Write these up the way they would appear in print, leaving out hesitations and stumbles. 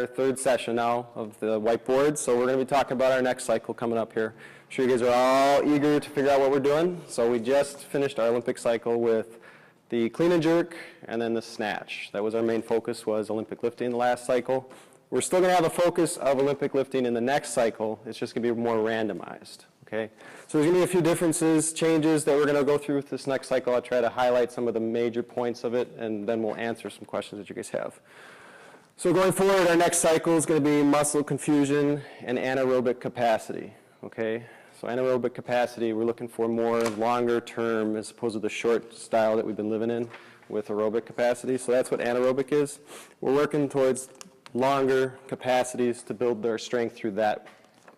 our third session now of the whiteboard, so we're going to be talking about our next cycle coming up here. I'm sure you guys are all eager to figure out what we're doing. So we just finished our Olympic cycle with the clean and jerk and then the snatch. That was our main focus, was Olympic lifting the last cycle. We're still going to have a focus of Olympic lifting in the next cycle. It's just going to be more randomized. Okay? So there's going to be a few differences, changes that we're going to go through with this next cycle. I'll try to highlight some of the major points of it, and then we'll answer some questions that you guys have. So going forward, our next cycle is going to be muscle confusion and anaerobic capacity. Okay? So anaerobic capacity, we're looking for more longer term as opposed to the short style that we've been living in with aerobic capacity. So that's what anaerobic is. We're working towards longer capacities to build their strength through that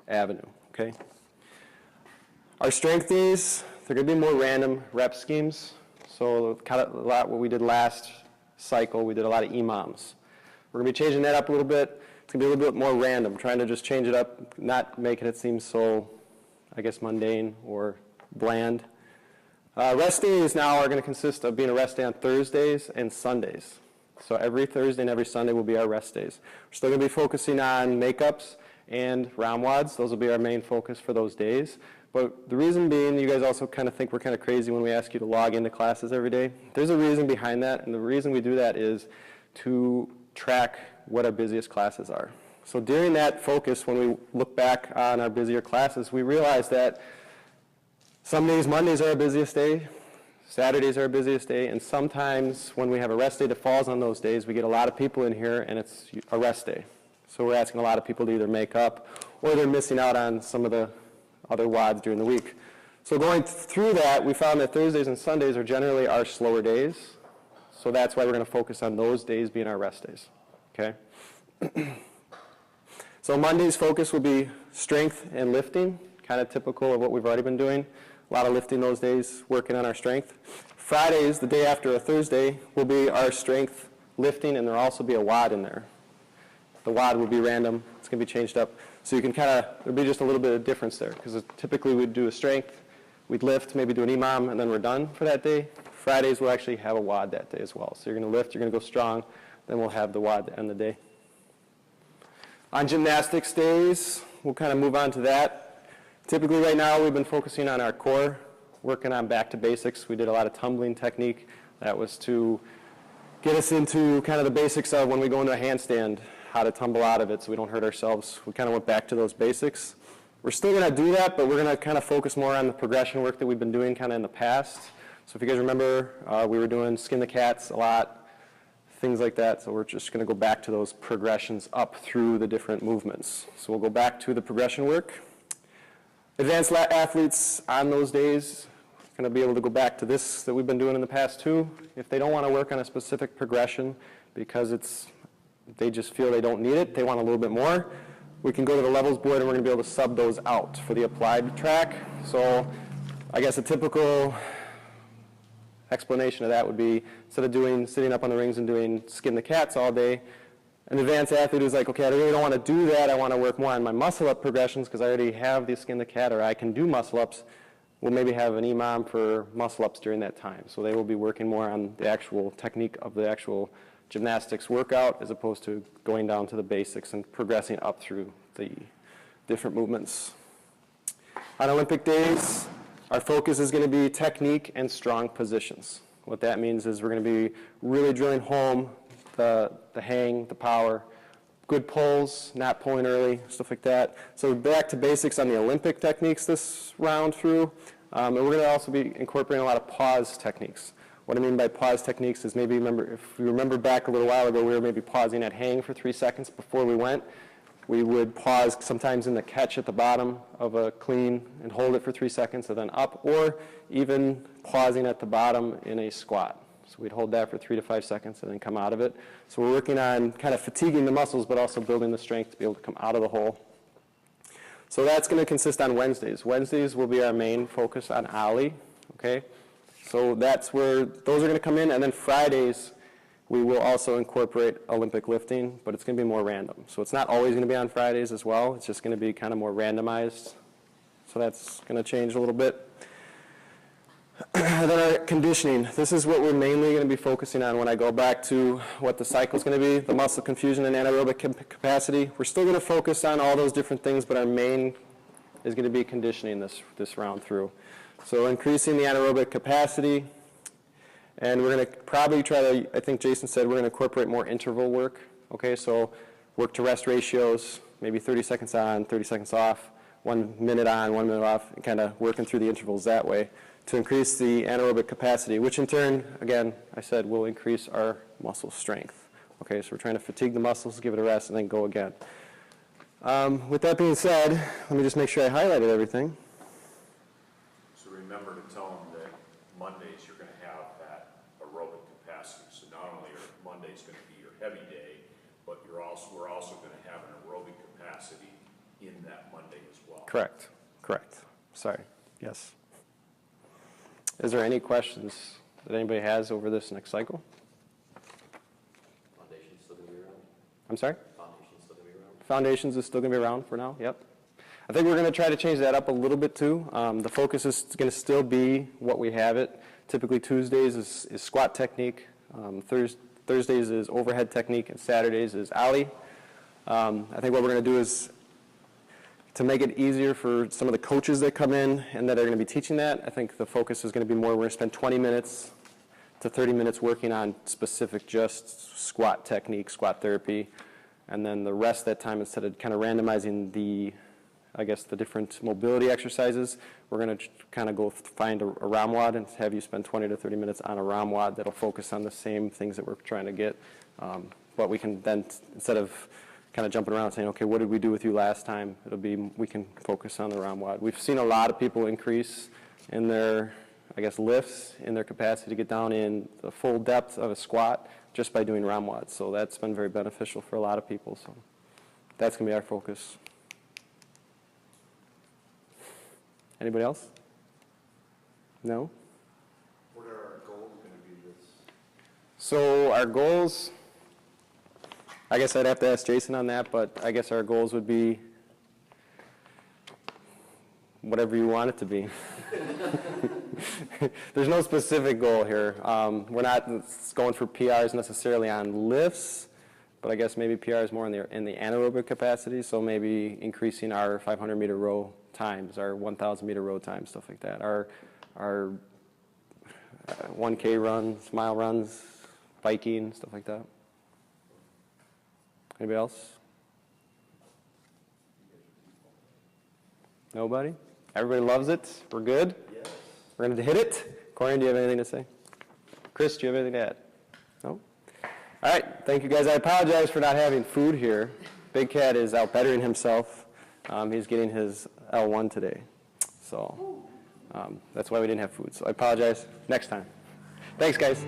avenue. Okay? Our strength days, they're going to be more random rep schemes. So kind of a lot what we did last cycle, we did a lot of EMOMs. We're going to be changing that up a little bit. It's going to be a little bit more random, trying to just change it up, not making it seem so, I guess, mundane or bland. Rest days now are going to consist of being a rest day on Thursdays and Sundays. So every Thursday and every Sunday will be our rest days. We're still going to be focusing on makeups and round wads. Those will be our main focus for those days. But the reason being, you guys also kind of think we're kind of crazy when we ask you to log into classes every day. There's a reason behind that, and the reason we do that is to track what our busiest classes are. So during that focus, when we look back on our busier classes, we realize that some days, Mondays are our busiest day, Saturdays are our busiest day, and sometimes when we have a rest day that falls on those days, we get a lot of people in here and it's a rest day. So we're asking a lot of people to either make up or they're missing out on some of the other WODs during the week. So going through that, we found that Thursdays and Sundays are generally our slower days. So that's why we're going to focus on those days being our rest days. Okay? So Monday's focus will be strength and lifting, kind of typical of what we've already been doing. A lot of lifting those days, working on our strength. Fridays, the day after a Thursday, will be our strength lifting, and there'll also be a WOD in there. The WOD will be random. It's going to be changed up. So you can kind of, there'll be just a little bit of difference there, because typically we'd do a strength, we'd lift, maybe do an EMOM, and then we're done for that day. Fridays, we'll actually have a WOD that day as well. So you're going to lift, you're going to go strong, then we'll have the WOD to end the day. On gymnastics days, we'll kind of move on to that. Typically right now, we've been focusing on our core, working on back to basics. We did a lot of tumbling technique. That was to get us into kind of the basics of when we go into a handstand, how to tumble out of it so we don't hurt ourselves. We kind of went back to those basics. We're still going to do that, but we're going to kind of focus more on the progression work that we've been doing kind of in the past. So if you guys remember, we were doing skin the cats a lot, things like that. So we're just going to go back to those progressions up through the different movements. So we'll go back to the progression work. Advanced athletes on those days are going to be able to go back to this that we've been doing in the past too. If they don't want to work on a specific progression because they just feel they don't need it, they want a little bit more, we can go to the levels board and we're going to be able to sub those out for the applied track. So I guess a typical explanation of that would be, instead of sitting up on the rings and doing skin the cats all day, an advanced athlete who's like, okay, I really don't want to do that, I want to work more on my muscle up progressions because I already have the skin the cat, or I can do muscle ups, we'll maybe have an EMOM for muscle ups during that time. So they will be working more on the actual technique of the actual gymnastics workout as opposed to going down to the basics and progressing up through the different movements. On Olympic days, our focus is going to be technique and strong positions. What that means is we're going to be really drilling home the hang, the power, good pulls, not pulling early, stuff like that. So back to basics on the Olympic techniques this round through. And we're going to also be incorporating a lot of pause techniques. What I mean by pause techniques is maybe if you remember back a little while ago, we were maybe pausing at hang for 3 seconds before we went. We would pause sometimes in the catch at the bottom of a clean and hold it for 3 seconds and then up, or even pausing at the bottom in a squat. So we'd hold that for 3 to 5 seconds and then come out of it. So we're working on kind of fatiguing the muscles, but also building the strength to be able to come out of the hole. So that's going to consist on Wednesdays. Wednesdays will be our main focus on Ollie, okay? So that's where those are going to come in, and then Fridays we will also incorporate Olympic lifting, but it's going to be more random. So it's not always going to be on Fridays as well. It's just going to be kind of more randomized. So that's going to change a little bit. Then our conditioning. This is what we're mainly going to be focusing on when I go back to what the cycle is going to be, the muscle confusion and anaerobic capacity. We're still going to focus on all those different things, but our main is going to be conditioning this round through. So increasing the anaerobic capacity, and we're going to probably try to, I think Jason said, we're going to incorporate more interval work. Okay, so work to rest ratios, maybe 30 seconds on, 30 seconds off, 1 minute on, 1 minute off, and kind of working through the intervals that way to increase the anaerobic capacity, which in turn, again, I said, will increase our muscle strength. Okay, so we're trying to fatigue the muscles, give it a rest, and then go again. With that being said, let me just make sure I highlighted everything. So remember to tell them that Mondays you're going to have that aerobic capacity. So not only are Mondays going to be your heavy day, but we're also going to have an aerobic capacity in that Monday as well. Correct. Correct. Sorry. Yes. Is there any questions that anybody has over this next cycle? Foundation's still going to be around? I'm sorry? Foundation's still going to be around? Foundations is still going to be around for now, yep. I think we're going to try to change that up a little bit too. The focus is going to still be what we have it. Typically Tuesdays is squat technique, Thursdays is overhead technique, and Saturdays is ollie. I think what we're going to do is to make it easier for some of the coaches that come in and that are going to be teaching that, I think the focus is going to be more, we're going to spend 20 minutes to 30 minutes working on specific just squat technique, squat therapy, and then the rest of that time, instead of kind of randomizing the, I guess, the different mobility exercises, we're going to kind of go find a ROM WOD and have you spend 20 to 30 minutes on a ROM WOD that'll focus on the same things that we're trying to get. But we can then, instead of kind of jumping around saying, okay, what did we do with you last time? It'll be, we can focus on the ROM WOD. We've seen a lot of people increase in their, I guess, lifts, in their capacity to get down in the full depth of a squat just by doing ROM WODs. So that's been very beneficial for a lot of people. So that's going to be our focus. Anybody else? No? What are our goals going to be this? So our goals, I guess I'd have to ask Jason on that, but I guess our goals would be whatever you want it to be. There's no specific goal here. We're not going for PRs necessarily on lifts, but I guess maybe PRs more in the anaerobic capacity, so maybe increasing our 500-meter row times, our 1,000-meter row times, stuff like that. Our 1K runs, mile runs, biking, stuff like that. Anybody else? Nobody? Everybody loves it? We're good? Yes. We're going to hit it? Corian, do you have anything to say? Chris, do you have anything to add? No? All right. Thank you, guys. I apologize for not having food here. Big Cat is out bettering himself. He's getting his L1 today. So that's why we didn't have food. So I apologize. Next time. Thanks, guys.